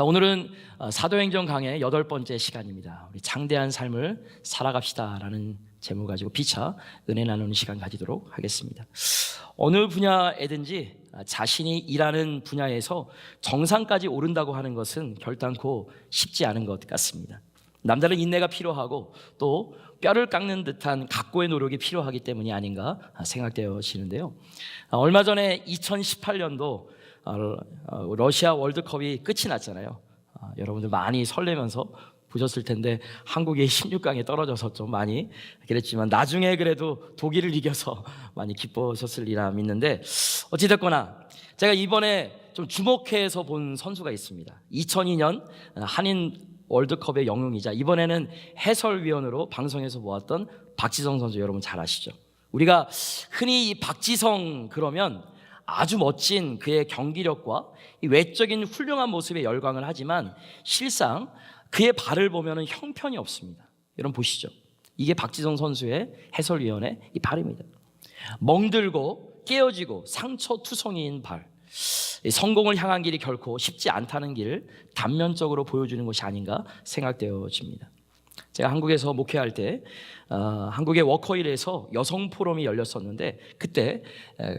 자, 오늘은 사도행전 강의 8번째 시간입니다. 우리 장대한 삶을 살아갑시다라는 제목 가지고 피차 은혜 나누는 시간 가지도록 하겠습니다. 어느 분야에든지 자신이 일하는 분야에서 정상까지 오른다고 하는 것은 결단코 쉽지 않은 것 같습니다. 남다른 인내가 필요하고 또 뼈를 깎는 듯한 각고의 노력이 필요하기 때문이 아닌가 생각되어지는데요. 얼마 전에 2018년도 러시아 월드컵이 끝이 났잖아요. 여러분들 많이 설레면서 보셨을 텐데 한국이 16강에 떨어져서 좀 많이 그랬지만 나중에 그래도 독일을 이겨서 많이 기뻐하셨으리라 믿는데, 어찌됐거나 제가 이번에 좀 주목해서 본 선수가 있습니다. 2002년 한인 월드컵의 영웅이자 이번에는 해설위원으로 방송에서 모았던 박지성 선수, 여러분 잘 아시죠? 우리가 흔히 이 박지성 그러면 아주 멋진 그의 경기력과 이 외적인 훌륭한 모습에 열광을 하지만 실상 그의 발을 보면 형편이 없습니다. 여러분 보시죠. 이게 박지성 선수의 해설위원의 이 발입니다. 멍들고 깨어지고 상처투성이인 발. 성공을 향한 길이 결코 쉽지 않다는 길을 단면적으로 보여주는 것이 아닌가 생각되어집니다. 제가 한국에서 목회할 때 한국의 워커힐에서 여성 포럼이 열렸었는데 그때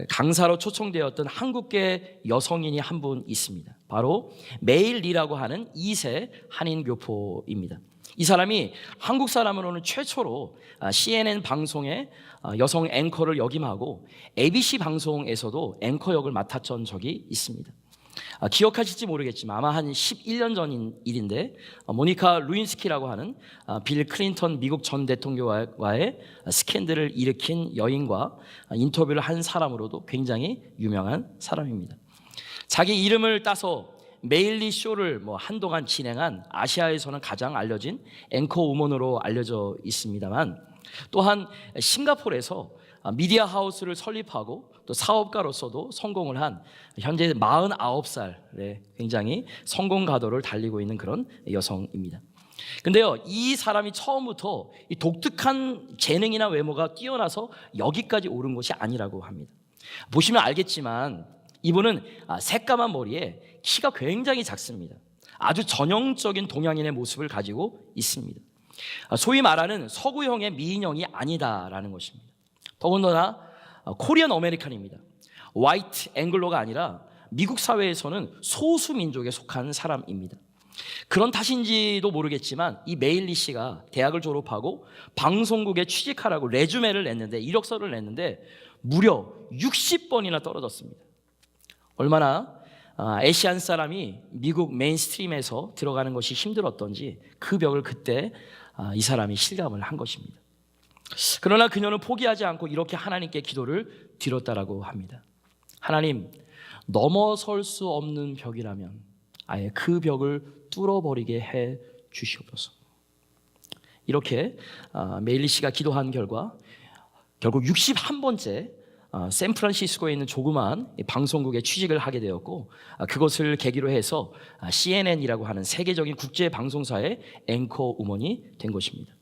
강사로 초청되었던 한국계 여성인이 한 분 있습니다. 바로 메일 리라고 하는 2세 한인 교포입니다. 이 사람이 한국 사람으로는 최초로 CNN 방송에 여성 앵커를 역임하고 ABC 방송에서도 앵커 역을 맡았던 적이 있습니다. 기억하실지 모르겠지만 아마 한 11년 전인 일인데, 모니카 루인스키라고 하는 빌 클린턴 미국 전 대통령과의 스캔들을 일으킨 여인과 인터뷰를 한 사람으로도 굉장히 유명한 사람입니다. 자기 이름을 따서 메일리 쇼를 한동안 진행한 아시아에서는 가장 알려진 앵커 우먼으로 알려져 있습니다만, 또한 싱가포르에서 미디어 하우스를 설립하고 또 사업가로서도 성공을 한 현재 49살의 굉장히 성공 가도를 달리고 있는 그런 여성입니다. 근데요, 이 사람이 처음부터 이 독특한 재능이나 외모가 뛰어나서 여기까지 오른 것이 아니라고 합니다. 보시면 알겠지만 이분은 새까만 머리에 키가 굉장히 작습니다. 아주 전형적인 동양인의 모습을 가지고 있습니다. 소위 말하는 서구형의 미인형이 아니다라는 것입니다. 더군다나 코리안 아메리칸입니다. 화이트 앵글로가 아니라 미국 사회에서는 소수 민족에 속한 사람입니다. 그런 탓인지도 모르겠지만 이 메일리 씨가 대학을 졸업하고 방송국에 취직하라고 레주메를 냈는데, 이력서를 냈는데 무려 60번이나 떨어졌습니다. 얼마나 아시안 사람이 미국 메인스트림에서 들어가는 것이 힘들었던지 그 벽을 그때 이 사람이 실감을 한 것입니다. 그러나 그녀는 포기하지 않고 이렇게 하나님께 기도를 드렸다라고 합니다. 하나님, 넘어설 수 없는 벽이라면 아예 그 벽을 뚫어버리게 해 주시옵소서. 이렇게 메일리 씨가 기도한 결과 결국 61번째 샌프란시스코에 있는 조그마한 방송국에 취직을 하게 되었고, 그것을 계기로 해서 CNN이라고 하는 세계적인 국제 방송사의 앵커 우먼이 된 것입니다.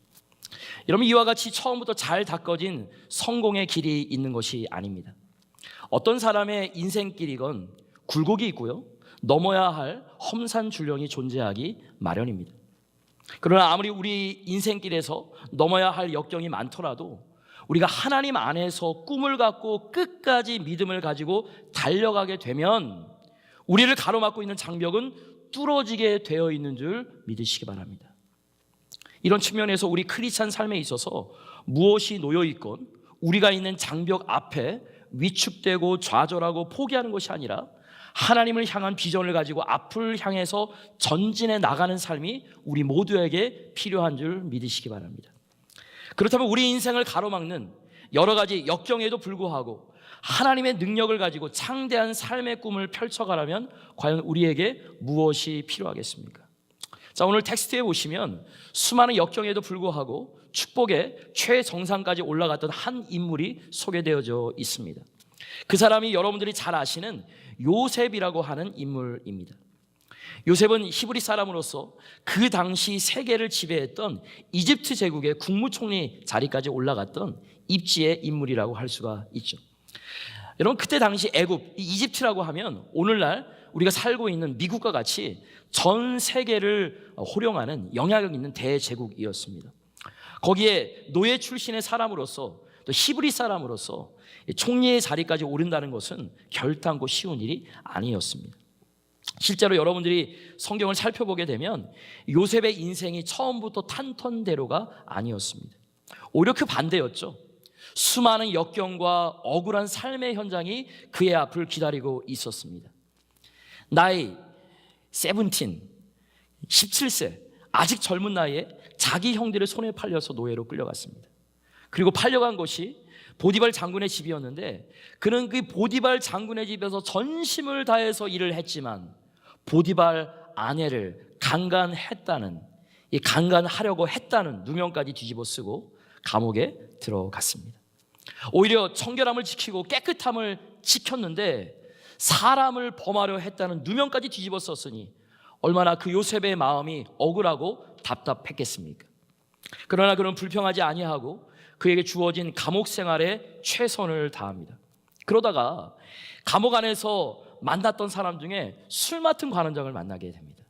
여러분, 이와 같이 처음부터 잘 닦아진 성공의 길이 있는 것이 아닙니다. 어떤 사람의 인생길이건 굴곡이 있고요, 넘어야 할 험산줄령이 존재하기 마련입니다. 그러나 아무리 우리 인생길에서 넘어야 할 역경이 많더라도 우리가 하나님 안에서 꿈을 갖고 끝까지 믿음을 가지고 달려가게 되면 우리를 가로막고 있는 장벽은 뚫어지게 되어 있는 줄 믿으시기 바랍니다. 이런 측면에서 우리 크리스찬 삶에 있어서 무엇이 놓여있건 우리가 있는 장벽 앞에 위축되고 좌절하고 포기하는 것이 아니라 하나님을 향한 비전을 가지고 앞을 향해서 전진해 나가는 삶이 우리 모두에게 필요한 줄 믿으시기 바랍니다. 그렇다면 우리 인생을 가로막는 여러 가지 역경에도 불구하고 하나님의 능력을 가지고 창대한 삶의 꿈을 펼쳐가려면 과연 우리에게 무엇이 필요하겠습니까? 자, 오늘 텍스트에 보시면 수많은 역경에도 불구하고 축복의 최정상까지 올라갔던 한 인물이 소개되어져 있습니다. 그 사람이 여러분들이 잘 아시는 요셉이라고 하는 인물입니다. 요셉은 히브리 사람으로서 그 당시 세계를 지배했던 이집트 제국의 국무총리 자리까지 올라갔던 입지의 인물이라고 할 수가 있죠. 여러분, 그때 당시 애굽, 이집트라고 하면 오늘날 우리가 살고 있는 미국과 같이 전 세계를 호령하는 영향력 있는 대제국이었습니다. 거기에 노예 출신의 사람으로서 또 히브리 사람으로서 총리의 자리까지 오른다는 것은 결단코 쉬운 일이 아니었습니다. 실제로 여러분들이 성경을 살펴보게 되면 요셉의 인생이 처음부터 탄탄대로가 아니었습니다. 오히려 그 반대였죠. 수많은 역경과 억울한 삶의 현장이 그의 앞을 기다리고 있었습니다. 나이 17세 아직 젊은 나이에 자기 형들의 손에 팔려서 노예로 끌려갔습니다. 그리고 팔려간 곳이 보디발 장군의 집이었는데 그는 그 보디발 장군의 집에서 전심을 다해서 일을 했지만 보디발 아내를 강간하려고 했다는 누명까지 뒤집어 쓰고 감옥에 들어갔습니다. 오히려 청결함을 지키고 깨끗함을 지켰는데 사람을 범하려 했다는 누명까지 뒤집어 썼으니 얼마나 그 요셉의 마음이 억울하고 답답했겠습니까? 그러나 그는 불평하지 아니하고 그에게 주어진 감옥 생활에 최선을 다합니다. 그러다가 감옥 안에서 만났던 사람 중에 술 맡은 관원장을 만나게 됩니다.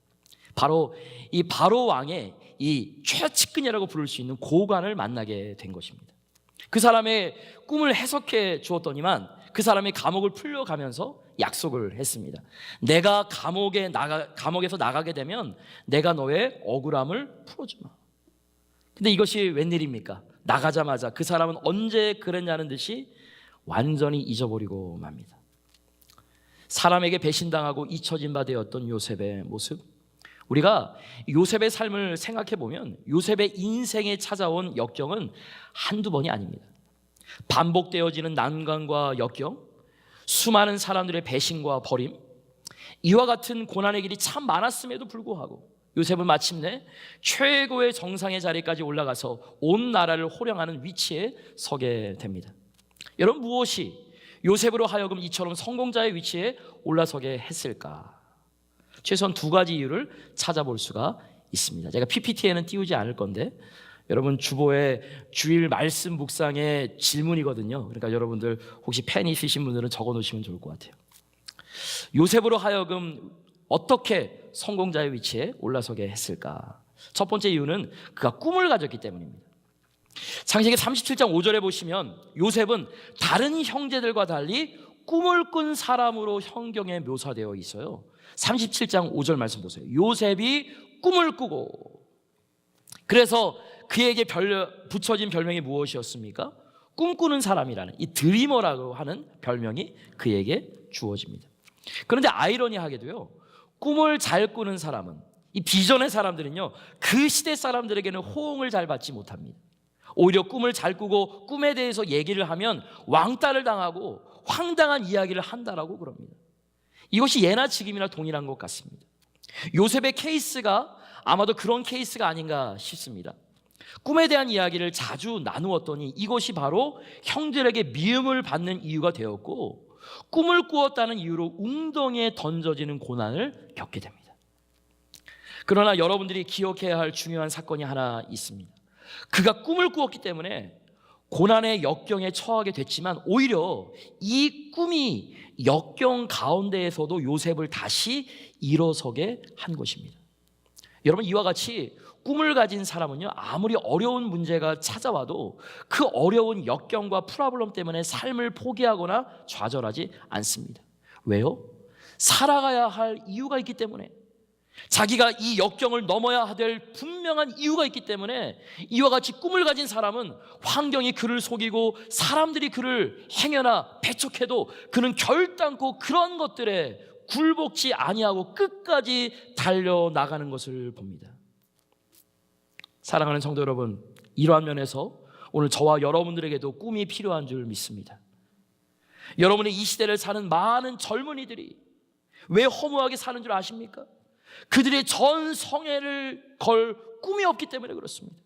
바로 이 바로 왕의 이 최측근이라고 부를 수 있는 고관을 만나게 된 것입니다. 그 사람의 꿈을 해석해 주었더니만 그 사람이 감옥을 풀려가면서 약속을 했습니다. 내가 감옥에서 나가게 되면 내가 너의 억울함을 풀어주마. 근데 이것이 웬일입니까? 나가자마자 그 사람은 언제 그랬냐는 듯이 완전히 잊어버리고 맙니다. 사람에게 배신당하고 잊혀진 바 되었던 요셉의 모습, 우리가 요셉의 삶을 생각해 보면 요셉의 인생에 찾아온 역경은 한두 번이 아닙니다. 반복되어지는 난관과 역경, 수많은 사람들의 배신과 버림, 이와 같은 고난의 길이 참 많았음에도 불구하고 요셉은 마침내 최고의 정상의 자리까지 올라가서 온 나라를 호령하는 위치에 서게 됩니다. 여러분, 무엇이 요셉으로 하여금 이처럼 성공자의 위치에 올라서게 했을까? 최소한 두 가지 이유를 찾아볼 수가 있습니다. 제가 PPT에는 띄우지 않을 건데 여러분 주보에 주일 말씀 묵상의 질문이거든요. 그러니까 여러분들 혹시 펜 있으신 분들은 적어 놓으시면 좋을 것 같아요. 요셉으로 하여금 어떻게 성공자의 위치에 올라서게 했을까? 첫 번째 이유는 그가 꿈을 가졌기 때문입니다. 창세기 37장 5절에 보시면 요셉은 다른 형제들과 달리 꿈을 꾼 사람으로 성경에 묘사되어 있어요. 37장 5절 말씀 보세요. 요셉이 꿈을 꾸고, 그래서 그에게 붙여진 별명이 무엇이었습니까? 꿈꾸는 사람이라는, 이 드리머라고 하는 별명이 그에게 주어집니다. 그런데 아이러니하게도요, 꿈을 잘 꾸는 사람은, 이 비전의 사람들은요, 그 시대 사람들에게는 호응을 잘 받지 못합니다. 오히려 꿈을 잘 꾸고 꿈에 대해서 얘기를 하면 왕따를 당하고 황당한 이야기를 한다라고 그럽니다. 이것이 예나 지금이나 동일한 것 같습니다. 요셉의 케이스가 아마도 그런 케이스가 아닌가 싶습니다. 꿈에 대한 이야기를 자주 나누었더니 이것이 바로 형들에게 미움을 받는 이유가 되었고, 꿈을 꾸었다는 이유로 웅덩이에 던져지는 고난을 겪게 됩니다. 그러나 여러분들이 기억해야 할 중요한 사건이 하나 있습니다. 그가 꿈을 꾸었기 때문에 고난의 역경에 처하게 됐지만 오히려 이 꿈이 역경 가운데에서도 요셉을 다시 일어서게 한 것입니다. 여러분, 이와 같이 꿈을 가진 사람은요, 아무리 어려운 문제가 찾아와도 그 어려운 역경과 프로블럼 때문에 삶을 포기하거나 좌절하지 않습니다. 왜요? 살아가야 할 이유가 있기 때문에, 자기가 이 역경을 넘어야 될 분명한 이유가 있기 때문에 이와 같이 꿈을 가진 사람은 환경이 그를 속이고 사람들이 그를 행여나 배척해도 그는 결단코 그런 것들에 굴복지 아니하고 끝까지 달려나가는 것을 봅니다. 사랑하는 성도 여러분, 이러한 면에서 오늘 저와 여러분들에게도 꿈이 필요한 줄 믿습니다. 여러분의 이 시대를 사는 많은 젊은이들이 왜 허무하게 사는 줄 아십니까? 그들의 전 성애를 걸 꿈이 없기 때문에 그렇습니다.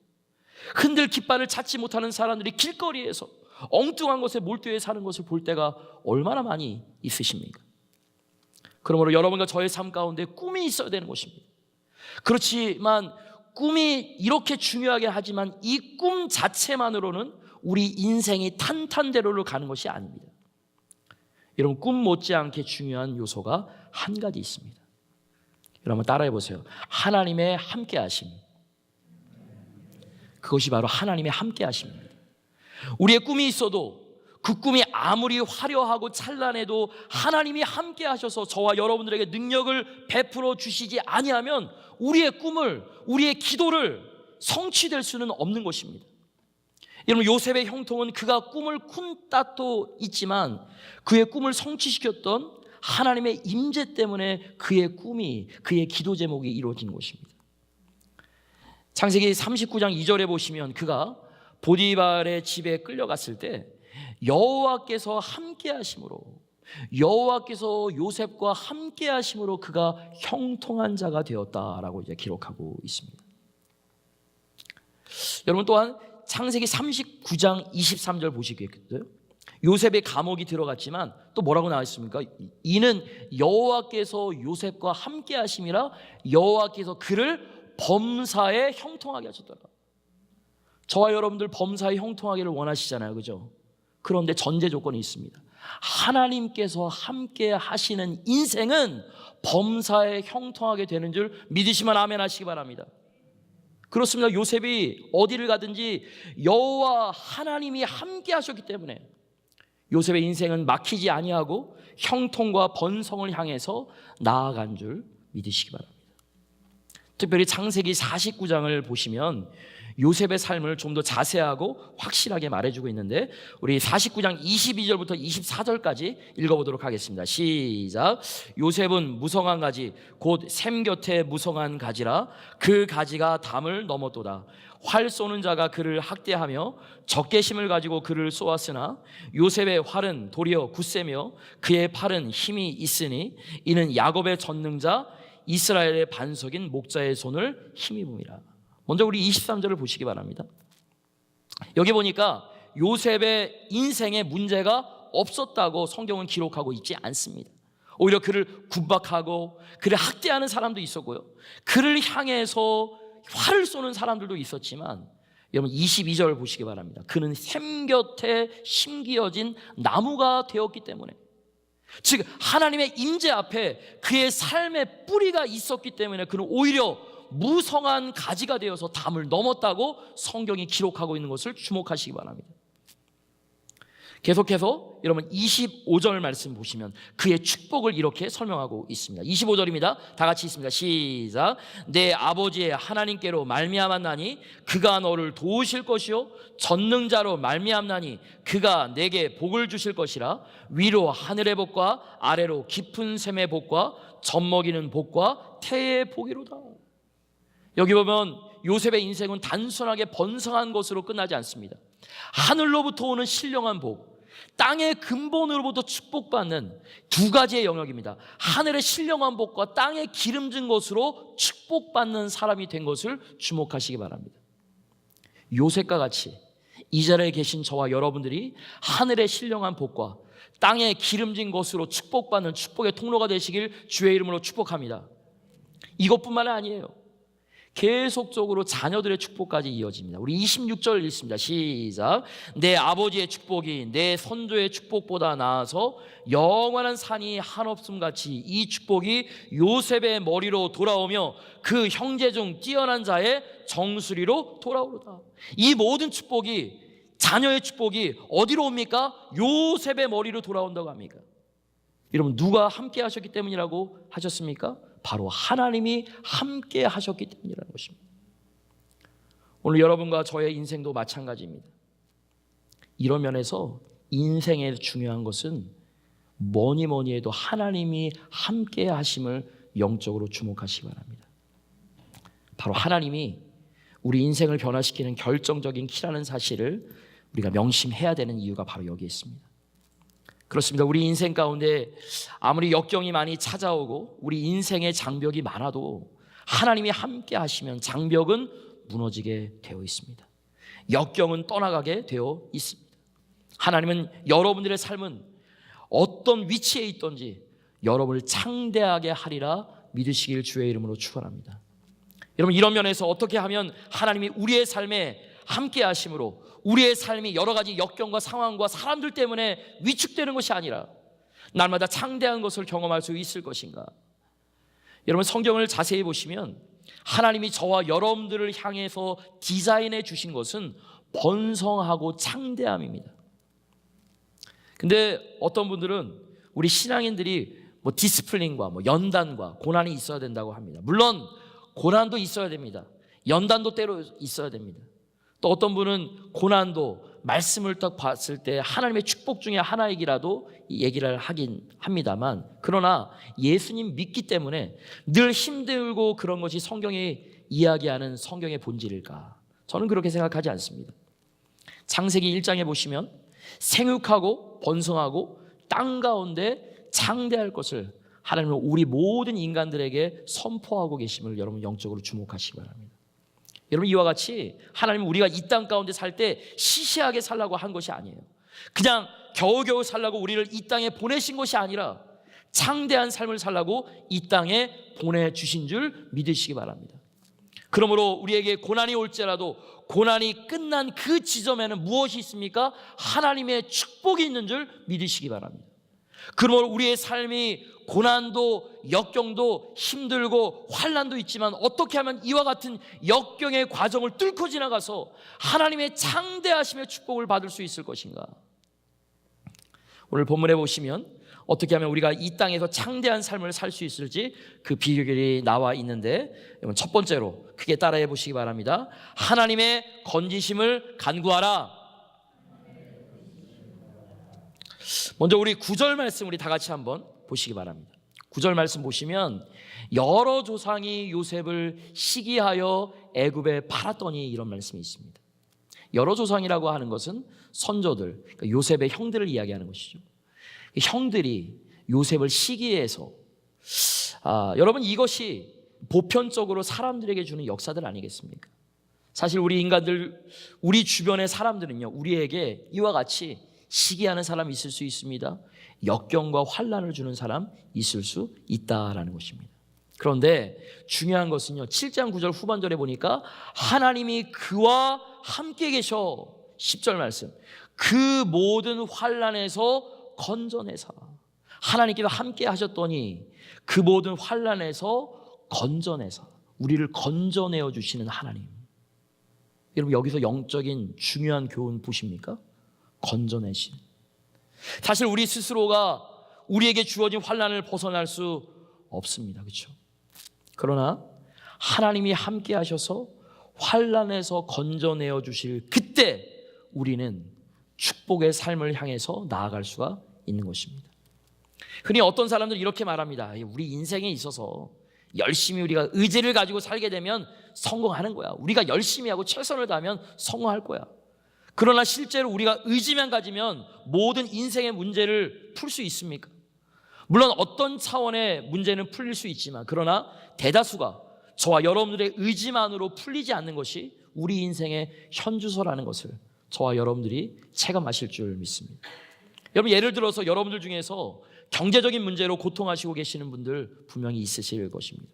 흔들 깃발을 찾지 못하는 사람들이 길거리에서 엉뚱한 곳에 몰두해 사는 것을 볼 때가 얼마나 많이 있으십니까? 그러므로 여러분과 저의 삶 가운데 꿈이 있어야 되는 것입니다. 그렇지만 꿈이 이렇게 중요하게 하지만 이 꿈 자체만으로는 우리 인생이 탄탄대로를 가는 것이 아닙니다. 여러분, 꿈 못지않게 중요한 요소가 한 가지 있습니다. 여러분 따라해 보세요. 하나님의 함께하심. 그것이 바로 하나님의 함께하심입니다. 우리의 꿈이 있어도 그 꿈이 아무리 화려하고 찬란해도 하나님이 함께하셔서 저와 여러분들에게 능력을 베풀어 주시지 아니하면 우리의 꿈을, 우리의 기도를 성취될 수는 없는 것입니다. 여러분, 요셉의 형통은 그가 꿈을 꾼 따도 있지만 그의 꿈을 성취시켰던 하나님의 임재 때문에 그의 꿈이, 그의 기도 제목이 이루어진 것입니다. 창세기 39장 2절에 보시면 그가 보디발의 집에 끌려갔을 때 여호와께서 함께 하심으로, 여호와께서 요셉과 함께 하심으로 그가 형통한 자가 되었다라고 이제 기록하고 있습니다. 여러분, 또한 창세기 39장 23절 보시겠어요? 요셉의 감옥이 들어갔지만 또 뭐라고 나와 있습니까? 이는 여호와께서 요셉과 함께 하심이라 여호와께서 그를 범사에 형통하게 하셨더라. 저와 여러분들 범사에 형통하기를 원하시잖아요, 그죠? 그런데 전제 조건이 있습니다. 하나님께서 함께 하시는 인생은 범사에 형통하게 되는 줄 믿으시면 아멘 하시기 바랍니다. 그렇습니다. 요셉이 어디를 가든지 여호와 하나님이 함께 하셨기 때문에 요셉의 인생은 막히지 아니하고 형통과 번성을 향해서 나아간 줄 믿으시기 바랍니다. 특별히 창세기 49장을 보시면 요셉의 삶을 좀 더 자세하고 확실하게 말해주고 있는데 우리 49장 22절부터 24절까지 읽어보도록 하겠습니다. 시작. 요셉은 무성한 가지 곧 샘 곁에 무성한 가지라 그 가지가 담을 넘었도다. 활 쏘는 자가 그를 학대하며 적개심을 가지고 그를 쏘았으나 요셉의 활은 도리어 굳세며 그의 팔은 힘이 있으니 이는 야곱의 전능자 이스라엘의 반석인 목자의 손을 힘입음이라. 먼저 우리 23절을 보시기 바랍니다. 여기 보니까 요셉의 인생에 문제가 없었다고 성경은 기록하고 있지 않습니다. 오히려 그를 구박하고 그를 학대하는 사람도 있었고요, 그를 향해서 활을 쏘는 사람들도 있었지만 여러분 22절 보시기 바랍니다. 그는 샘 곁에 심기어진 나무가 되었기 때문에, 즉 하나님의 임재 앞에 그의 삶의 뿌리가 있었기 때문에 그는 오히려 무성한 가지가 되어서 담을 넘었다고 성경이 기록하고 있는 것을 주목하시기 바랍니다. 계속해서 여러분 25절 말씀 보시면 그의 축복을 이렇게 설명하고 있습니다. 25절입니다. 다 같이 있습니다. 시작. 내 아버지의 하나님께로 말미암았나니 그가 너를 도우실 것이요 전능자로 말미암나니 그가 내게 복을 주실 것이라. 위로 하늘의 복과 아래로 깊은 샘의 복과 젖먹이는 복과 태의 복이로다. 여기 보면 요셉의 인생은 단순하게 번성한 것으로 끝나지 않습니다. 하늘로부터 오는 신령한 복, 땅의 근본으로부터 축복받는 두 가지의 영역입니다. 하늘의 신령한 복과 땅의 기름진 것으로 축복받는 사람이 된 것을 주목하시기 바랍니다. 요셉과 같이 이 자리에 계신 저와 여러분들이 하늘의 신령한 복과 땅의 기름진 것으로 축복받는 축복의 통로가 되시길 주의 이름으로 축복합니다. 이것뿐만 아니에요. 계속적으로 자녀들의 축복까지 이어집니다. 우리 26절 읽습니다. 시작. 내 아버지의 축복이 내 선조의 축복보다 나아서 영원한 산이 한없음 같이 이 축복이 요셉의 머리로 돌아오며 그 형제 중 뛰어난 자의 정수리로 돌아오르다. 이 모든 축복이, 자녀의 축복이 어디로 옵니까? 요셉의 머리로 돌아온다고 합니까? 여러분, 누가 함께 하셨기 때문이라고 하셨습니까? 바로 하나님이 함께 하셨기 때문이라는 것입니다. 오늘 여러분과 저의 인생도 마찬가지입니다. 이런 면에서 인생에 중요한 것은 뭐니 해도 하나님이 함께 하심을 영적으로 주목하시기 바랍니다. 바로 하나님이 우리 인생을 변화시키는 결정적인 키라는 사실을 우리가 명심해야 되는 이유가 바로 여기에 있습니다. 그렇습니다. 우리 인생 가운데 아무리 역경이 많이 찾아오고 우리 인생의 장벽이 많아도 하나님이 함께 하시면 장벽은 무너지게 되어 있습니다. 역경은 떠나가게 되어 있습니다. 하나님은 여러분들의 삶은 어떤 위치에 있든지 여러분을 창대하게 하리라 믿으시길 주의 이름으로 축원합니다. 여러분, 이런 면에서 어떻게 하면 하나님이 우리의 삶에 함께 하심으로 우리의 삶이 여러 가지 역경과 상황과 사람들 때문에 위축되는 것이 아니라 날마다 창대한 것을 경험할 수 있을 것인가? 여러분, 성경을 자세히 보시면 하나님이 저와 여러분들을 향해서 디자인해 주신 것은 번성하고 창대함입니다. 근데 어떤 분들은 우리 신앙인들이 디스플린과 연단과 고난이 있어야 된다고 합니다. 물론 고난도 있어야 됩니다. 연단도 때로 있어야 됩니다. 또 어떤 분은 고난도 말씀을 딱 봤을 때 하나님의 축복 중에 하나이기라도 얘기를 하긴 합니다만, 그러나 예수님 믿기 때문에 늘 힘들고 그런 것이 성경이 이야기하는 성경의 본질일까? 저는 그렇게 생각하지 않습니다. 창세기 1장에 보시면 생육하고 번성하고 땅 가운데 창대할 것을 하나님은 우리 모든 인간들에게 선포하고 계심을 여러분 영적으로 주목하시기 바랍니다. 여러분, 이와 같이 하나님은 우리가 이 땅 가운데 살 때 시시하게 살라고 한 것이 아니에요. 그냥 겨우겨우 살라고 우리를 이 땅에 보내신 것이 아니라 창대한 삶을 살라고 이 땅에 보내주신 줄 믿으시기 바랍니다. 그러므로 우리에게 고난이 올지라도 고난이 끝난 그 지점에는 무엇이 있습니까? 하나님의 축복이 있는 줄 믿으시기 바랍니다. 그러므로 우리의 삶이 고난도 역경도 힘들고 환난도 있지만 어떻게 하면 이와 같은 역경의 과정을 뚫고 지나가서 하나님의 창대하심의 축복을 받을 수 있을 것인가? 오늘 본문에 보시면 어떻게 하면 우리가 이 땅에서 창대한 삶을 살 수 있을지 그 비결이 나와 있는데, 첫 번째로 크게 따라해 보시기 바랍니다. 하나님의 건지심을 간구하라. 먼저 우리 9절 말씀 우리 다 같이 한번 보시기 바랍니다. 9절 말씀 보시면 여러 조상이 요셉을 시기하여 애굽에 팔았더니 이런 말씀이 있습니다. 여러 조상이라고 하는 것은 선조들, 그러니까 요셉의 형들을 이야기하는 것이죠. 형들이 요셉을 시기해서 여러분, 이것이 보편적으로 사람들에게 주는 역사들 아니겠습니까? 사실 우리 인간들, 우리 주변의 사람들은요, 우리에게 이와 같이 시기하는 사람 있을 수 있습니다. 역경과 환난을 주는 사람 있을 수 있다라는 것입니다. 그런데 중요한 것은요, 7장 9절 후반절에 보니까 하나님이 그와 함께 계셔. 10절 말씀, 그 모든 환난에서 건져내사. 하나님께서 함께 하셨더니 그 모든 환난에서 건져내사, 우리를 건져내어 주시는 하나님. 여러분, 여기서 영적인 중요한 교훈 보십니까? 건져내신. 사실 우리 스스로가 우리에게 주어진 환난을 벗어날 수 없습니다. 그렇죠? 그러나 하나님이 함께 하셔서 환난에서 건져내어 주실 그때 우리는 축복의 삶을 향해서 나아갈 수가 있는 것입니다. 흔히 어떤 사람들이 이렇게 말합니다. 우리 인생에 있어서 열심히 우리가 의지를 가지고 살게 되면 성공하는 거야. 우리가 열심히 하고 최선을 다하면 성공할 거야. 그러나 실제로 우리가 의지만 가지면 모든 인생의 문제를 풀 수 있습니까? 물론 어떤 차원의 문제는 풀릴 수 있지만, 그러나 대다수가 저와 여러분들의 의지만으로 풀리지 않는 것이 우리 인생의 현주소라는 것을 저와 여러분들이 체감하실 줄 믿습니다. 여러분, 예를 들어서 여러분들 중에서 경제적인 문제로 고통하시고 계시는 분들 분명히 있으실 것입니다.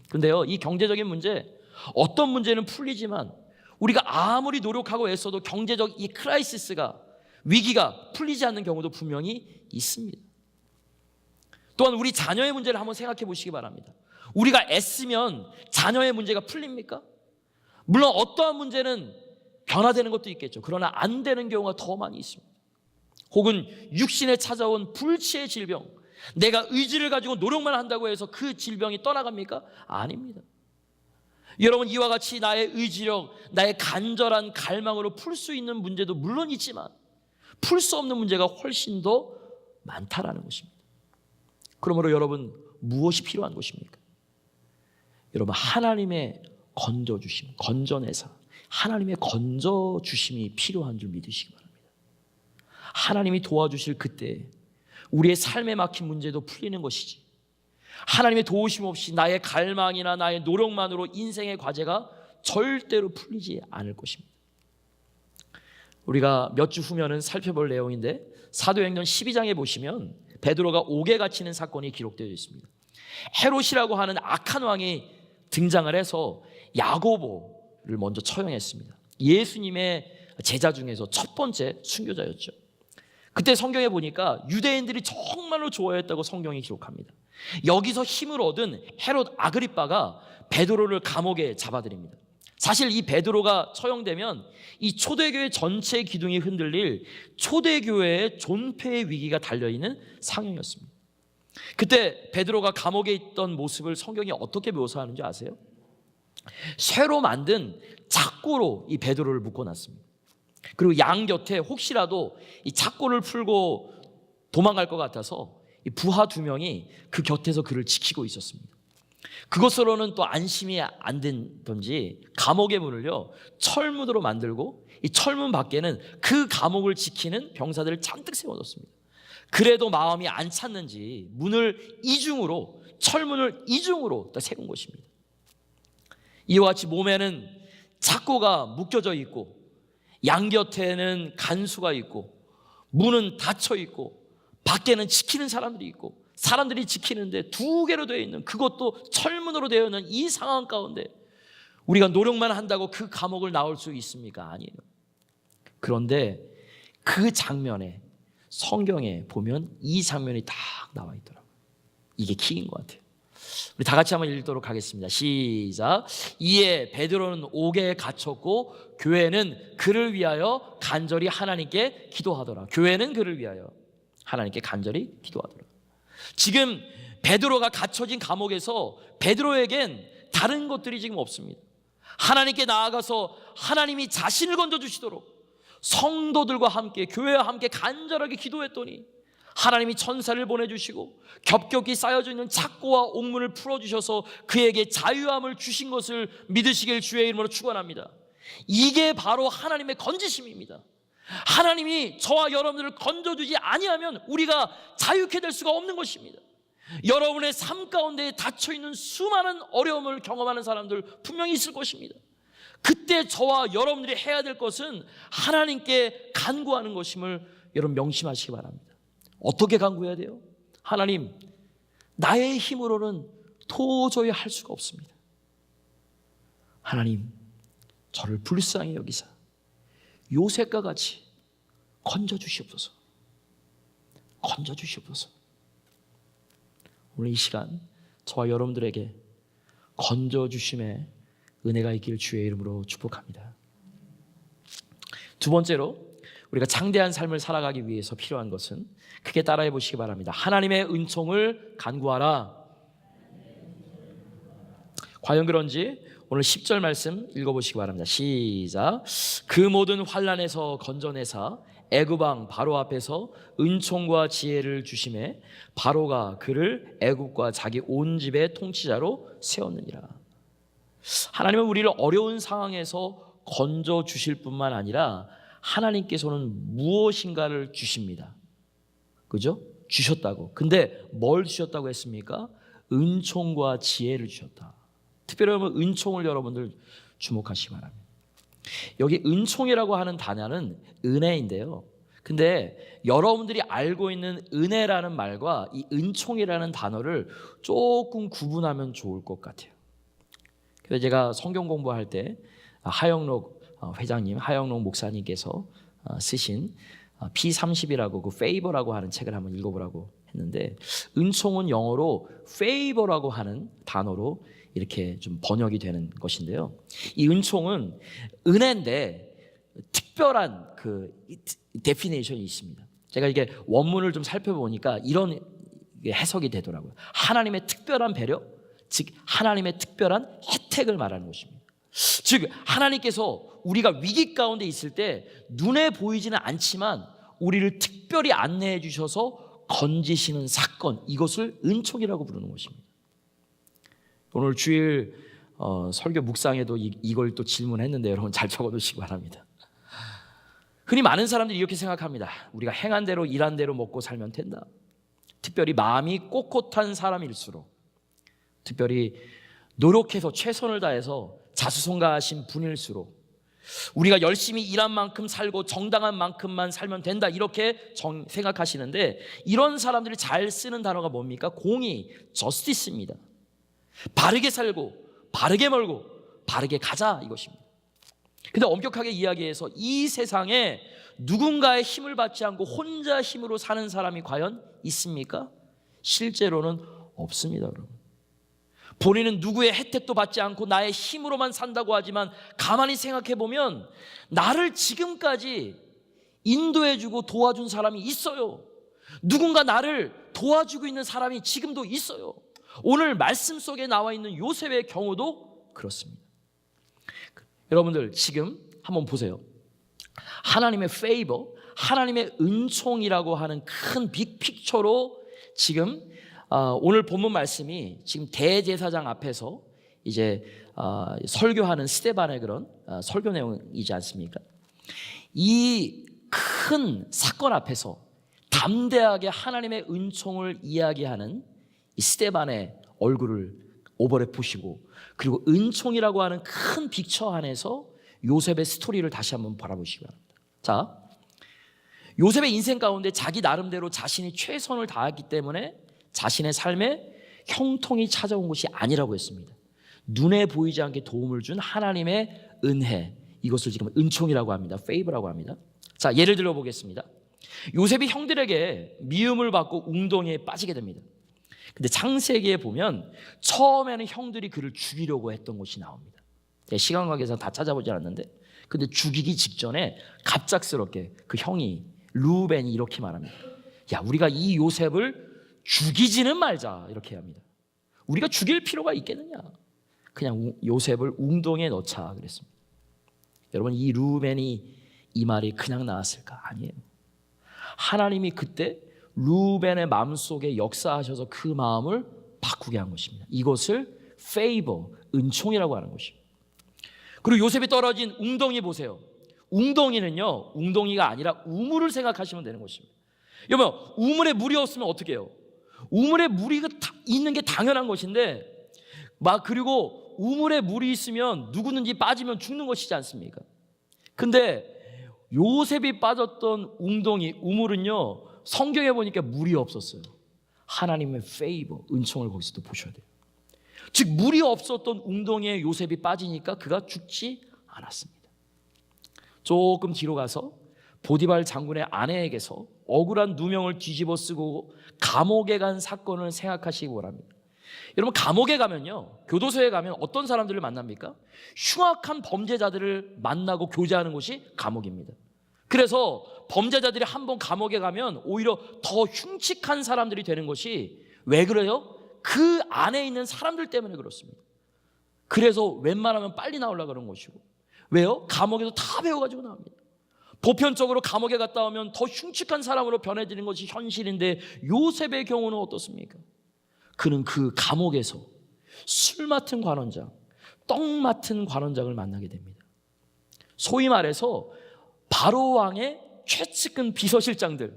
그런데요, 이 경제적인 문제, 어떤 문제는 풀리지만 우리가 아무리 노력하고 애써도 경제적 이 크라이시스가, 위기가 풀리지 않는 경우도 분명히 있습니다. 또한 우리 자녀의 문제를 한번 생각해 보시기 바랍니다. 우리가 애쓰면 자녀의 문제가 풀립니까? 물론 어떠한 문제는 변화되는 것도 있겠죠. 그러나 안 되는 경우가 더 많이 있습니다. 혹은 육신에 찾아온 불치의 질병, 내가 의지를 가지고 노력만 한다고 해서 그 질병이 떠나갑니까? 아닙니다. 여러분, 이와 같이 나의 의지력, 나의 간절한 갈망으로 풀 수 있는 문제도 물론 있지만 풀 수 없는 문제가 훨씬 더 많다라는 것입니다. 그러므로 여러분, 무엇이 필요한 것입니까? 여러분, 하나님의 건져주심, 건져내사, 하나님의 건져주심이 필요한 줄 믿으시기 바랍니다. 하나님이 도와주실 그때 우리의 삶에 막힌 문제도 풀리는 것이지, 하나님의 도우심 없이 나의 갈망이나 나의 노력만으로 인생의 과제가 절대로 풀리지 않을 것입니다. 우리가 몇 주 후면은 살펴볼 내용인데, 사도행전 12장에 보시면 베드로가 옥에 갇히는 사건이 기록되어 있습니다. 헤롯이라고 하는 악한 왕이 등장을 해서 야고보를 먼저 처형했습니다. 예수님의 제자 중에서 첫 번째 순교자였죠. 그때 성경에 보니까 유대인들이 정말로 좋아했다고 성경이 기록합니다. 여기서 힘을 얻은 헤롯 아그리빠가 베드로를 감옥에 잡아들입니다. 사실 이 베드로가 처형되면 이 초대교회 전체 기둥이 흔들릴 초대교회의 존폐의 위기가 달려있는 상황이었습니다. 그때 베드로가 감옥에 있던 모습을 성경이 어떻게 묘사하는지 아세요? 쇠로 만든 착고로 이 베드로를 묶어놨습니다. 그리고 양 곁에 혹시라도 이 착고를 풀고 도망갈 것 같아서 이 부하 2명이 그 곁에서 그를 지키고 있었습니다. 그것으로는 또 안심이 안 된던지 감옥의 문을요 철문으로 만들고 이 철문 밖에는 그 감옥을 지키는 병사들을 잔뜩 세워뒀습니다. 그래도 마음이 안 찼는지 문을 이중으로, 철문을 이중으로 세운 것입니다. 이와 같이 몸에는 착고가 묶여져 있고 양 곁에는 간수가 있고 문은 닫혀 있고 밖에는 지키는 사람들이 있고 사람들이 지키는데 2개로 되어 있는, 그것도 철문으로 되어 있는 이 상황 가운데 우리가 노력만 한다고 그 감옥을 나올 수 있습니까? 아니에요. 그런데 그 장면에 성경에 보면 이 장면이 딱 나와 있더라고요. 이게 키인 것 같아요. 우리 다 같이 한번 읽도록 하겠습니다. 시작. 이에 베드로는 옥에 갇혔고 교회는 그를 위하여 간절히 하나님께 기도하더라. 교회는 그를 위하여 하나님께 간절히 기도하더라. 지금 베드로가 갇혀진 감옥에서 베드로에겐 다른 것들이 지금 없습니다. 하나님께 나아가서 하나님이 자신을 건져주시도록 성도들과 함께, 교회와 함께 간절하게 기도했더니 하나님이 천사를 보내주시고 겹겹이 쌓여져 있는 착고와 옥문을 풀어주셔서 그에게 자유함을 주신 것을 믿으시길 주의 이름으로 축원합니다. 이게 바로 하나님의 건지심입니다. 하나님이 저와 여러분들을 건져주지 아니하면 우리가 자유케 될 수가 없는 것입니다. 여러분의 삶 가운데 닫혀있는 수많은 어려움을 경험하는 사람들 분명히 있을 것입니다. 그때 저와 여러분들이 해야 될 것은 하나님께 간구하는 것임을 여러분 명심하시기 바랍니다. 어떻게 간구해야 돼요? 하나님, 나의 힘으로는 도저히 할 수가 없습니다. 하나님, 저를 불쌍히 여기사 요셉과 같이 건져주시옵소서. 건져주시옵소서. 오늘 이 시간 저와 여러분들에게 건져주심의 은혜가 있기를 주의 이름으로 축복합니다. 2번째로 우리가 장대한 삶을 살아가기 위해서 필요한 것은, 크게 따라해 보시기 바랍니다. 하나님의 은총을 간구하라. 과연 그런지 오늘 10절 말씀 읽어보시기 바랍니다. 시작. 그 모든 환난에서 건져내사 애굽 왕 바로 앞에서 은총과 지혜를 주심에 바로가 그를 애굽과 자기 온 집의 통치자로 세웠느니라. 하나님은 우리를 어려운 상황에서 건져 주실 뿐만 아니라 하나님께서는 무엇인가를 주십니다. 그죠? 주셨다고. 근데 뭘 주셨다고 했습니까? 은총과 지혜를 주셨다. 특별히 은총을 여러분들 주목하시기 바랍니다. 여기 은총이라고 하는 단어는 은혜인데요. 근데 여러분들이 알고 있는 은혜라는 말과 이 은총이라는 단어를 조금 구분하면 좋을 것 같아요. 그래서 제가 성경 공부할 때 하영록 회장님, 하영록 목사님께서 쓰신 P30이라고 그 favor라고 하는 책을 한번 읽어보라고 했는데, 은총은 영어로 favor라고 하는 단어로 이렇게 좀 번역이 되는 것인데요. 이 은총은 은혜인데 특별한 그 데피니션이 있습니다. 제가 이게 원문을 좀 살펴보니까 이런 해석이 되더라고요. 하나님의 특별한 배려, 즉 하나님의 특별한 혜택을 말하는 것입니다. 즉 하나님께서 우리가 위기 가운데 있을 때 눈에 보이지는 않지만 우리를 특별히 안내해 주셔서 건지시는 사건, 이것을 은총이라고 부르는 것입니다. 오늘 주일 설교 묵상에도 이걸 또 질문했는데 여러분 잘 적어두시기 바랍니다. 흔히 많은 사람들이 이렇게 생각합니다. 우리가 행한 대로 일한 대로 먹고 살면 된다. 특별히 마음이 꼿꼿한 사람일수록, 특별히 노력해서 최선을 다해서 자수성가하신 분일수록, 우리가 열심히 일한 만큼 살고 정당한 만큼만 살면 된다, 이렇게 생각하시는데, 이런 사람들이 잘 쓰는 단어가 뭡니까? 공의, 저스티스입니다. 바르게 살고 바르게 멀고 바르게 가자, 이것입니다. 근데 엄격하게 이야기해서 이 세상에 누군가의 힘을 받지 않고 혼자 힘으로 사는 사람이 과연 있습니까? 실제로는 없습니다, 여러분. 본인은 누구의 혜택도 받지 않고 나의 힘으로만 산다고 하지만 가만히 생각해 보면 나를 지금까지 인도해주고 도와준 사람이 있어요. 누군가 나를 도와주고 있는 사람이 지금도 있어요. 오늘 말씀 속에 나와 있는 요셉의 경우도 그렇습니다. 여러분들 지금 한번 보세요. 하나님의 페이버, 하나님의 은총이라고 하는 큰 빅픽처로 지금 오늘 본문 말씀이 지금 대제사장 앞에서 이제 설교하는 스데반의 그런 설교 내용이지 않습니까? 이 큰 사건 앞에서 담대하게 하나님의 은총을 이야기하는 이 스데반의 얼굴을 오버랩 보시고, 그리고 은총이라고 하는 큰 빅처 안에서 요셉의 스토리를 다시 한번 바라보시기 바랍니다. 자, 요셉의 인생 가운데 자기 나름대로 자신이 최선을 다했기 때문에 자신의 삶에 형통이 찾아온 것이 아니라고 했습니다. 눈에 보이지 않게 도움을 준 하나님의 은혜, 이것을 지금 은총이라고 합니다. 페이버라고 합니다. 자, 예를 들어 보겠습니다. 요셉이 형들에게 미움을 받고 웅덩이에 빠지게 됩니다. 근데 창세기에 보면 처음에는 형들이 그를 죽이려고 했던 것이 나옵니다. 시간 관계상 다 찾아보지 않았는데, 근데 죽이기 직전에 갑작스럽게 그 형이 루벤이 이렇게 말합니다. 야, 우리가 이 요셉을 죽이지는 말자, 이렇게 합니다. 우리가 죽일 필요가 있겠느냐, 그냥 요셉을 웅덩이에 넣자 그랬습니다. 여러분, 이 루벤이 이 말이 그냥 나왔을까? 아니에요. 하나님이 그때 루벤의 마음속에 역사하셔서 그 마음을 바꾸게 한 것입니다. 이것을 페이버, 은총이라고 하는 것입니다. 그리고 요셉이 떨어진 웅덩이 보세요. 웅덩이는요, 웅덩이가 아니라 우물을 생각하시면 되는 것입니다. 여러분, 우물에 물이 없으면 어떻게 해요? 우물에 물이 있는 게 당연한 것인데, 그리고 우물에 물이 있으면 누구든지 빠지면 죽는 것이지 않습니까? 근데 요셉이 빠졌던 웅덩이, 우물은요, 성경에 보니까 물이 없었어요. 하나님의 페이버, 은총을 거기서도 보셔야 돼요. 즉, 물이 없었던 웅덩이에 요셉이 빠지니까 그가 죽지 않았습니다. 조금 뒤로 가서 보디발 장군의 아내에게서 억울한 누명을 뒤집어 쓰고 감옥에 간 사건을 생각하시기 바랍니다. 여러분, 감옥에 가면요, 교도소에 가면 어떤 사람들을 만납니까? 흉악한 범죄자들을 만나고 교제하는 곳이 감옥입니다. 그래서 범죄자들이 한번 감옥에 가면 오히려 더 흉측한 사람들이 되는 것이, 왜 그래요? 그 안에 있는 사람들 때문에 그렇습니다. 그래서 웬만하면 빨리 나오려고 그러는 것이고, 왜요? 감옥에서 다 배워가지고 나옵니다. 보편적으로 감옥에 갔다 오면 더 흉측한 사람으로 변해지는 것이 현실인데, 요셉의 경우는 어떻습니까? 그는 그 감옥에서 술 맡은 관원장, 떡 맡은 관원장을 만나게 됩니다. 소위 말해서 바로 왕의 최측근 비서실장들,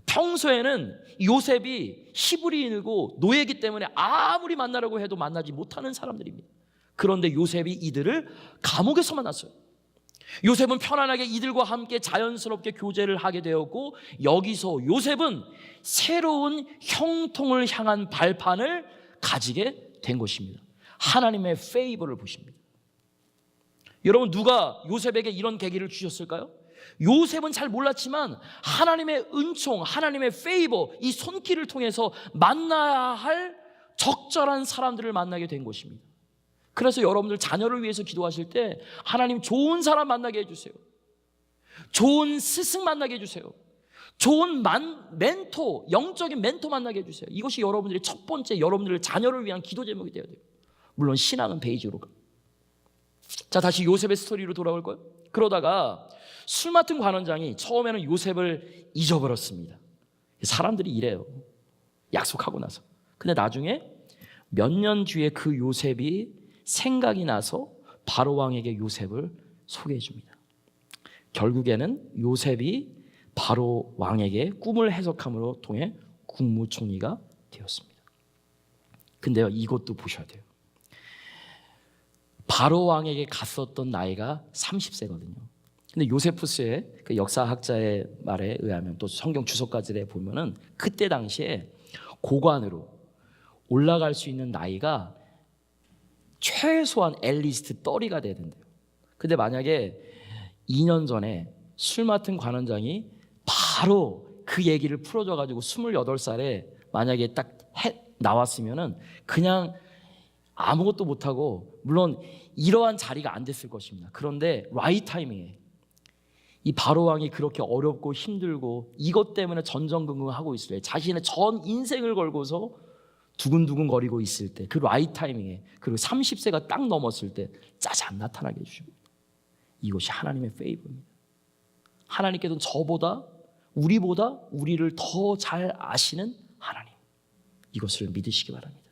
평소에는 요셉이 히브리인이고 노예이기 때문에 아무리 만나려고 해도 만나지 못하는 사람들입니다. 그런데 요셉이 이들을 감옥에서 만났어요. 요셉은 편안하게 이들과 함께 자연스럽게 교제를 하게 되었고, 여기서 요셉은 새로운 형통을 향한 발판을 가지게 된 것입니다. 하나님의 페이버를 보십니다. 여러분, 누가 요셉에게 이런 계기를 주셨을까요? 요셉은 잘 몰랐지만 하나님의 은총, 하나님의 페이버, 이 손길을 통해서 만나야 할 적절한 사람들을 만나게 된 것입니다. 그래서 여러분들 자녀를 위해서 기도하실 때 하나님 좋은 사람 만나게 해주세요. 좋은 스승 만나게 해주세요. 좋은 멘토, 영적인 멘토 만나게 해주세요. 이것이 여러분들의 첫 번째, 여러분들의 자녀를 위한 기도 제목이 되어야 돼요. 물론 신앙은 베이지로 가. 자, 다시 요셉의 스토리로 돌아올 거예요. 그러다가 술 맡은 관원장이 처음에는 요셉을 잊어버렸습니다. 사람들이 이래요, 약속하고 나서. 근데 나중에 몇 년 뒤에 그 요셉이 생각이 나서 바로 왕에게 요셉을 소개해 줍니다. 결국에는 요셉이 바로 왕에게 꿈을 해석함으로 통해 국무총리가 되었습니다. 근데요, 이것도 보셔야 돼요. 바로 왕에게 갔었던 나이가 30세거든요. 근데 요세푸스의 그 역사학자의 말에 의하면, 또 성경 주석가들에 보면은 그때 당시에 고관으로 올라갈 수 있는 나이가 최소한 앨리스트 30가 돼야 된대요. 근데 만약에 2년 전에 술 맡은 관원장이 바로 그 얘기를 풀어줘가지고 28살에 만약에 딱 나왔으면은 그냥 아무것도 못하고, 물론 이러한 자리가 안 됐을 것입니다. 그런데 라이트 타이밍에 이 바로왕이 그렇게 어렵고 힘들고 이것 때문에 전전긍긍하고 있을 때, 자신의 전 인생을 걸고서 두근두근 거리고 있을 때, 그 라이트 타이밍에, 그리고 30세가 딱 넘었을 때 짜잔 나타나게 해주십니다. 이것이 하나님의 페이버입니다. 하나님께서는 저보다, 우리보다 우리를 더 잘 아시는 하나님, 이것을 믿으시기 바랍니다.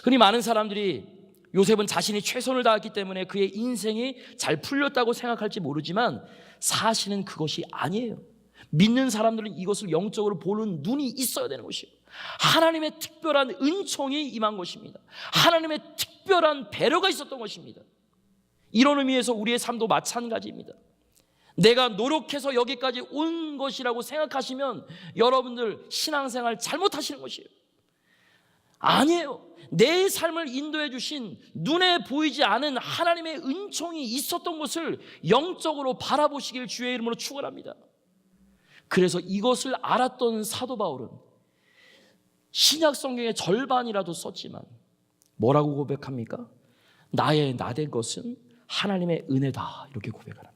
흔히 많은 사람들이 요셉은 자신이 최선을 다했기 때문에 그의 인생이 잘 풀렸다고 생각할지 모르지만 사실은 그것이 아니에요. 믿는 사람들은 이것을 영적으로 보는 눈이 있어야 되는 것이에요. 하나님의 특별한 은총이 임한 것입니다. 하나님의 특별한 배려가 있었던 것입니다. 이런 의미에서 우리의 삶도 마찬가지입니다. 내가 노력해서 여기까지 온 것이라고 생각하시면 여러분들 신앙생활 잘못하시는 것이에요. 아니에요. 내 삶을 인도해 주신 눈에 보이지 않은 하나님의 은총이 있었던 것을 영적으로 바라보시길 주의 이름으로 축원합니다. 그래서 이것을 알았던 사도 바울은 신약 성경의 절반이라도 썼지만 뭐라고 고백합니까? 나의 나된 것은 하나님의 은혜다, 이렇게 고백합니다.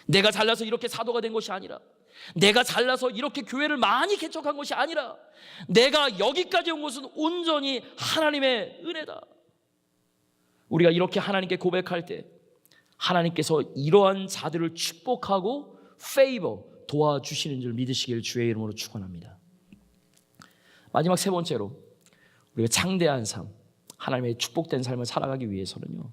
내가 잘나서 이렇게 사도가 된 것이 아니라, 내가 잘나서 이렇게 교회를 많이 개척한 것이 아니라, 내가 여기까지 온 것은 온전히 하나님의 은혜다. 우리가 이렇게 하나님께 고백할 때 하나님께서 이러한 자들을 축복하고 페이버, 도와주시는 줄 믿으시길 주의 이름으로 축원합니다. 마지막 세 번째로, 우리가 창대한 삶, 하나님의 축복된 삶을 살아가기 위해서는요,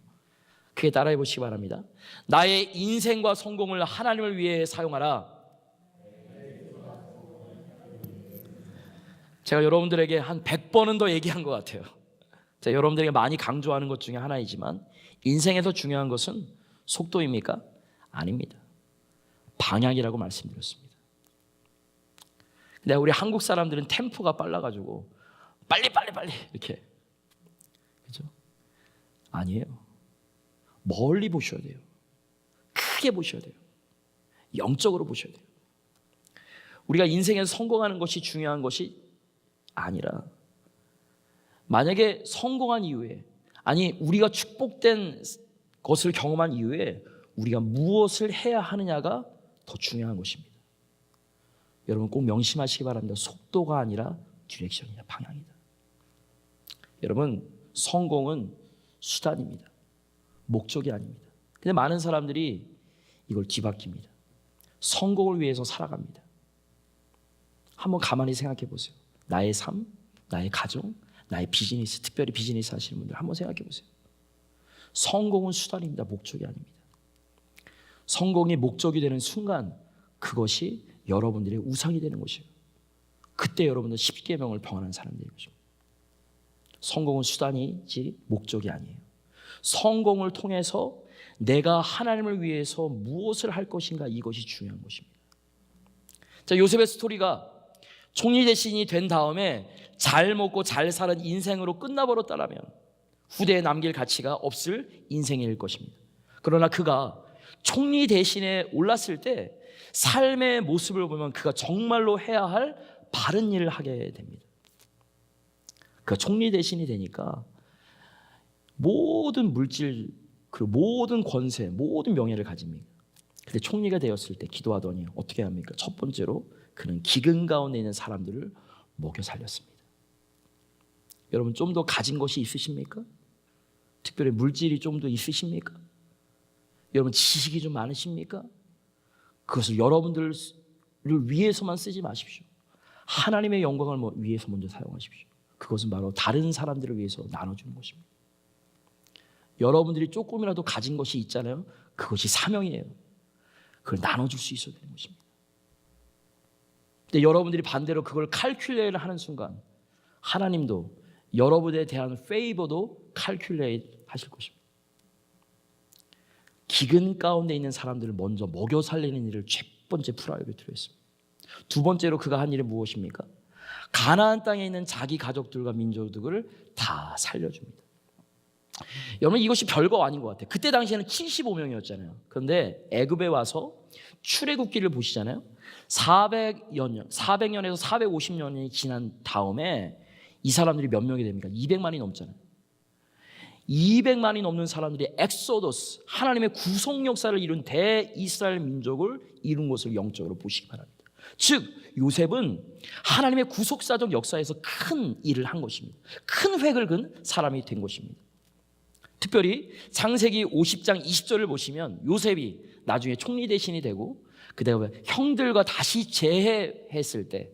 그에 따라해 보시기 바랍니다. 나의 인생과 성공을 하나님을 위해 사용하라. 제가 여러분들에게 한 100번은 더 얘기한 것 같아요. 제가 여러분들에게 많이 강조하는 것 중에 하나이지만, 인생에서 중요한 것은 속도입니까? 아닙니다. 방향이라고 말씀드렸습니다. 근데 우리 한국 사람들은 템포가 빨라가지고 빨리 이렇게, 그죠? 아니에요. 멀리 보셔야 돼요. 크게 보셔야 돼요. 영적으로 보셔야 돼요. 우리가 인생에서 성공하는 것이 중요한 것이 아니라, 만약에 성공한 이후에, 아니 우리가 축복된 것을 경험한 이후에 우리가 무엇을 해야 하느냐가 더 중요한 것입니다. 여러분 꼭 명심하시기 바랍니다. 속도가 아니라 디렉션이다, 방향이다. 여러분, 성공은 수단입니다. 목적이 아닙니다. 근데 많은 사람들이 이걸 뒤바뀝니다. 성공을 위해서 살아갑니다. 한번 가만히 생각해 보세요. 나의 삶, 나의 가정, 나의 비즈니스, 특별히 비즈니스 하시는 분들 한번 생각해 보세요. 성공은 수단입니다. 목적이 아닙니다. 성공이 목적이 되는 순간 그것이 여러분들의 우상이 되는 것이에요. 그때 여러분들 십계명을 병하는 사람들인 것입니다. 성공은 수단이지 목적이 아니에요. 성공을 통해서 내가 하나님을 위해서 무엇을 할 것인가, 이것이 중요한 것입니다. 자, 요셉의 스토리가 총리 대신이 된 다음에 잘 먹고 잘 사는 인생으로 끝나버렸다면 후대에 남길 가치가 없을 인생일 것입니다. 그러나 그가 총리 대신에 올랐을 때 삶의 모습을 보면 그가 정말로 해야 할 바른 일을 하게 됩니다. 그가 총리 대신이 되니까 모든 물질, 그리고 모든 권세, 모든 명예를 가집니다. 근데 총리가 되었을 때 기도하더니 어떻게 합니까? 첫 번째로 그는 기근 가운데 있는 사람들을 먹여 살렸습니다. 여러분, 좀 더 가진 것이 있으십니까? 특별히 물질이 좀 더 있으십니까? 여러분, 지식이 좀 많으십니까? 그것을 여러분들을 위해서만 쓰지 마십시오. 하나님의 영광을 위해서 먼저 사용하십시오. 그것은 바로 다른 사람들을 위해서 나눠주는 것입니다. 여러분들이 조금이라도 가진 것이 있잖아요. 그것이 사명이에요. 그걸 나눠줄 수 있어야 되는 것입니다. 근데 여러분들이 반대로 그걸 칼큘레이트를 하는 순간 하나님도 여러분에 대한 페이버도 칼큘레이트 하실 것입니다. 기근 가운데 있는 사람들을 먼저 먹여 살리는 일을 첫 번째 프라이어리티로 했습니다. 두 번째로 그가 한 일은 무엇입니까? 가나안 땅에 있는 자기 가족들과 민족들을 다 살려줍니다. 여러분 이것이 별거 아닌 것 같아요. 그때 당시에는 75명이었잖아요. 그런데 애굽에 와서 출애굽기를 보시잖아요. 400년에서 450년이 지난 다음에 이 사람들이 몇 명이 됩니까? 200만이 넘잖아요. 200만이 넘는 사람들이 엑소더스, 하나님의 구속 역사를 이룬 대이스라엘 민족을 이룬 것을 영적으로 보시기 바랍니다. 즉 요셉은 하나님의 구속사적 역사에서 큰 일을 한 것입니다. 큰 획을 그은 사람이 된 것입니다. 특별히 창세기 50장 20절을 보시면 요셉이 나중에 총리 대신이 되고 그다음에 형들과 다시 재회했을 때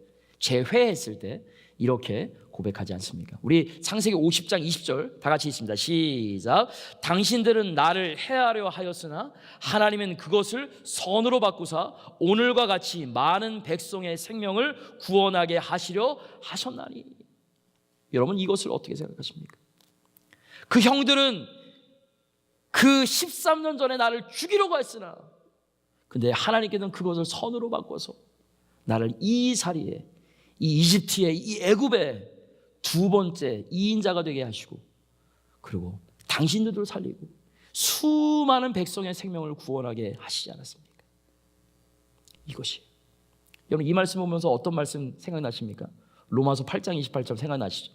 이렇게 고백하지 않습니까? 우리 창세기 50장 20절 다 같이 읽습니다. 시작. 당신들은 나를 해하려 하였으나 하나님은 그것을 선으로 바꾸사 오늘과 같이 많은 백성의 생명을 구원하게 하시려 하셨나니. 여러분 이것을 어떻게 생각하십니까? 그 형들은 그 13년 전에 나를 죽이려고 했으나 근데 하나님께서는 그것을 선으로 바꿔서 나를 이 자리에 이 이집트의 이 애굽의 두 번째 2인자가 되게 하시고 그리고 당신들도 살리고 수많은 백성의 생명을 구원하게 하시지 않았습니까? 이것이 여러분 이 말씀 보면서 어떤 말씀 생각나십니까? 로마서 8장 28절 생각나시죠?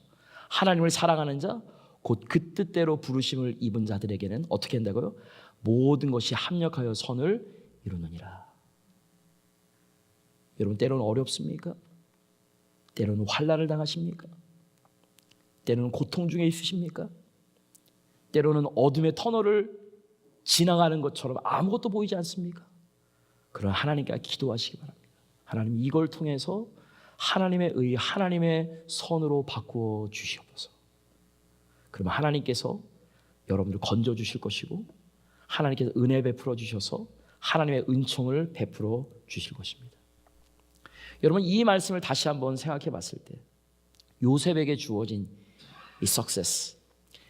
하나님을 사랑하는 자 곧 그 뜻대로 부르심을 입은 자들에게는 어떻게 한다고요? 모든 것이 합력하여 선을 이루느니라. 여러분 때로는 어렵습니까? 때로는 환난을 당하십니까? 때로는 고통 중에 있으십니까? 때로는 어둠의 터널을 지나가는 것처럼 아무것도 보이지 않습니까? 그럼 하나님께 기도하시기 바랍니다. 하나님 이걸 통해서 하나님의 의, 하나님의 선으로 바꾸어 주시옵소서. 그러면 하나님께서 여러분들 건져주실 것이고 하나님께서 은혜 베풀어 주셔서 하나님의 은총을 베풀어 주실 것입니다. 여러분 이 말씀을 다시 한번 생각해 봤을 때 요셉에게 주어진 이 success,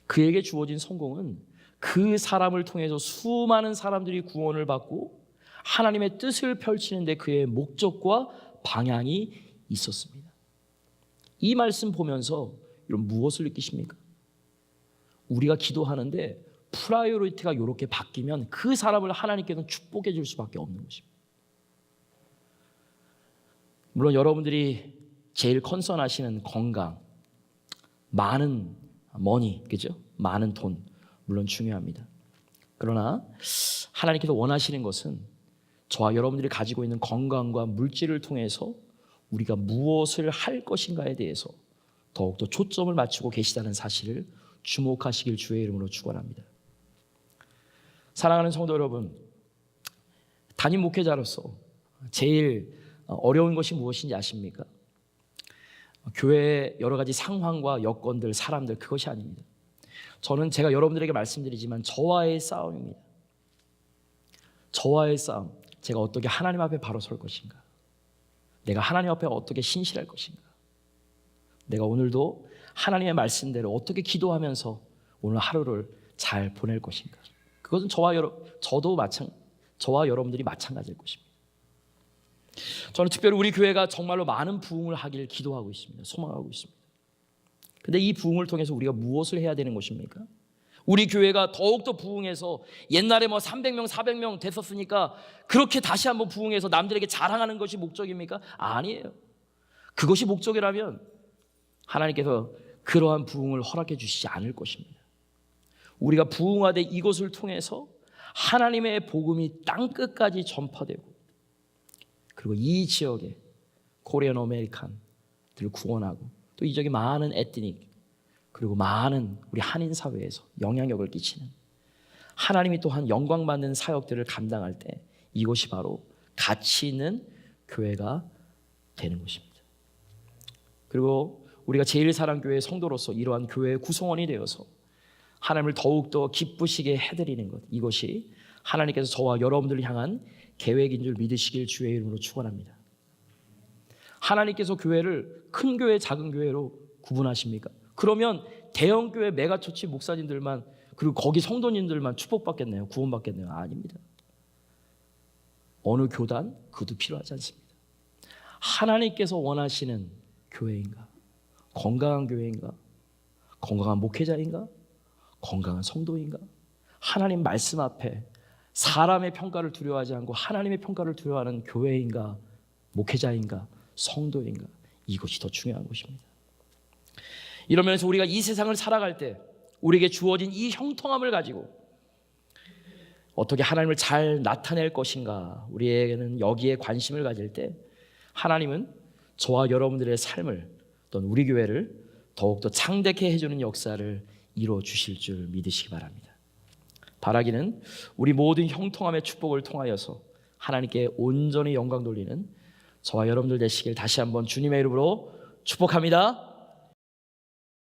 그에게 주어진 성공은 그 사람을 통해서 수많은 사람들이 구원을 받고 하나님의 뜻을 펼치는 데 그의 목적과 방향이 있었습니다. 이 말씀 보면서 여러분 무엇을 느끼십니까? 우리가 기도하는데 프라이어리티가 이렇게 바뀌면 그 사람을 하나님께서는 축복해 줄 수밖에 없는 것입니다. 물론 여러분들이 제일 컨선하시는 건강, 많은 머니, 그죠? 많은 돈 물론 중요합니다. 그러나 하나님께서 원하시는 것은 저와 여러분들이 가지고 있는 건강과 물질을 통해서 우리가 무엇을 할 것인가에 대해서 더욱더 초점을 맞추고 계시다는 사실을 주목하시길 주의 이름으로 축원합니다. 사랑하는 성도 여러분, 담임 목회자로서 제일 어려운 것이 무엇인지 아십니까? 교회의 여러 가지 상황과 여건들, 사람들 그것이 아닙니다. 저는 제가 여러분들에게 말씀드리지만 저와의 싸움입니다. 저와의 싸움, 제가 어떻게 하나님 앞에 바로 설 것인가? 내가 하나님 앞에 어떻게 신실할 것인가? 내가 오늘도 하나님의 말씀대로 어떻게 기도하면서 오늘 하루를 잘 보낼 것인가? 그것은 저와 여러분들이 마찬가지일 것입니다. 저는 특별히 우리 교회가 정말로 많은 부흥을 하기를 기도하고 있습니다. 소망하고 있습니다. 그런데 이 부흥을 통해서 우리가 무엇을 해야 되는 것입니까? 우리 교회가 더욱더 부흥해서 옛날에 300명, 400명 됐었으니까 그렇게 다시 한번 부흥해서 남들에게 자랑하는 것이 목적입니까? 아니에요. 그것이 목적이라면 하나님께서 그러한 부흥을 허락해 주시지 않을 것입니다. 우리가 부흥하되 이것을 통해서 하나님의 복음이 땅끝까지 전파되고 그리고 이 지역에 코리안 아메리칸들을 구원하고 또 이 지역에 많은 에트닉 그리고 많은 우리 한인 사회에서 영향력을 끼치는 하나님이 또한 영광받는 사역들을 감당할 때 이것이 바로 가치 있는 교회가 되는 것입니다. 그리고 우리가 제일사랑교회 성도로서 이러한 교회의 구성원이 되어서 하나님을 더욱더 기쁘시게 해드리는 것, 이것이 하나님께서 저와 여러분들을 향한 계획인 줄 믿으시길 주의 이름으로 축원합니다. 하나님께서 교회를 큰 교회, 작은 교회로 구분하십니까? 그러면 대형교회 메가처치 목사님들만 그리고 거기 성도님들만 축복받겠네요? 구원받겠네요? 아닙니다. 어느 교단? 그것도 필요하지 않습니다. 하나님께서 원하시는 교회인가? 건강한 교회인가? 건강한 목회자인가? 건강한 성도인가? 하나님 말씀 앞에 사람의 평가를 두려워하지 않고 하나님의 평가를 두려워하는 교회인가? 목회자인가? 성도인가? 이것이 더 중요한 것입니다. 이런 면에서 우리가 이 세상을 살아갈 때 우리에게 주어진 이 형통함을 가지고 어떻게 하나님을 잘 나타낼 것인가, 우리에게는 여기에 관심을 가질 때 하나님은 저와 여러분들의 삶을, 또는 우리 교회를 더욱더 창대케 해주는 역사를 이루어 주실 줄 믿으시기 바랍니다. 바라기는 우리 모든 형통함의 축복을 통하여서 하나님께 온전히 영광 돌리는 저와 여러분들 되시길 다시 한번 주님의 이름으로 축복합니다.